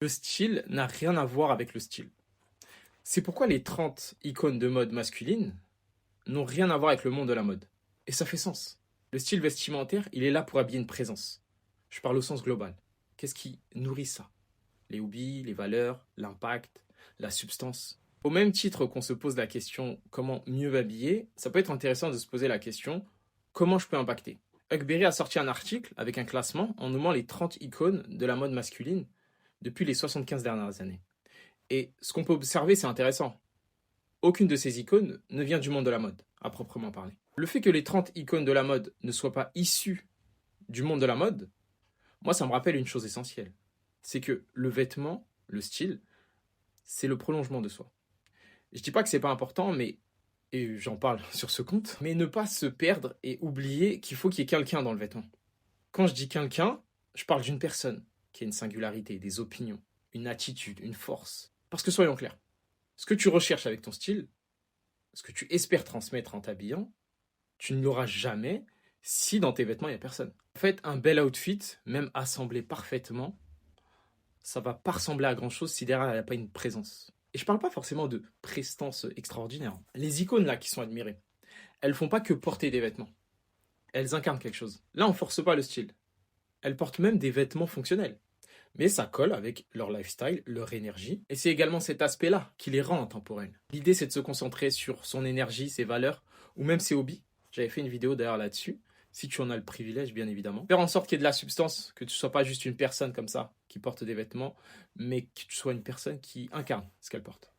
Le style n'a rien à voir avec le style. C'est pourquoi les 30 icônes de mode masculine n'ont rien à voir avec le monde de la mode. Et ça fait sens. Le style vestimentaire, il est là pour habiller une présence. Je parle au sens global. Qu'est-ce qui nourrit ça? Les hobbies, les valeurs, l'impact, la substance. Au même titre qu'on se pose la question comment mieux m'habiller, ça peut être intéressant de se poser la question comment je peux impacter. Huckberry a sorti un article avec un classement en nommant les 30 icônes de la mode masculine depuis les 75 dernières années. Et ce qu'on peut observer, c'est intéressant. Aucune de ces icônes ne vient du monde de la mode, à proprement parler. Le fait que les 30 icônes de la mode ne soient pas issues du monde de la mode, moi, ça me rappelle une chose essentielle. C'est que le vêtement, le style, c'est le prolongement de soi. Je dis pas que c'est pas important, mais et j'en parle sur ce compte, mais ne pas se perdre et oublier qu'il faut qu'il y ait quelqu'un dans le vêtement. Quand je dis quelqu'un, je parle d'une personne qui a une singularité, des opinions, une attitude, une force. Parce que soyons clairs, ce que tu recherches avec ton style, ce que tu espères transmettre en t'habillant, tu ne l'auras jamais si dans tes vêtements il n'y a personne. En fait, un bel outfit, même assemblé parfaitement, ça va pas ressembler à grand chose si derrière il n'y a pas une présence. Et je parle pas forcément de prestance extraordinaire. Les icônes là qui sont admirées, elles font pas que porter des vêtements. Elles incarnent quelque chose. Là, on force pas le style. Elles portent même des vêtements fonctionnels. Mais ça colle avec leur lifestyle, leur énergie. Et c'est également cet aspect-là qui les rend intemporels. L'idée, c'est de se concentrer sur son énergie, ses valeurs, ou même ses hobbies. J'avais fait une vidéo d'ailleurs là-dessus, si tu en as le privilège, bien évidemment. Faire en sorte qu'il y ait de la substance, que tu ne sois pas juste une personne comme ça, qui porte des vêtements, mais que tu sois une personne qui incarne ce qu'elle porte.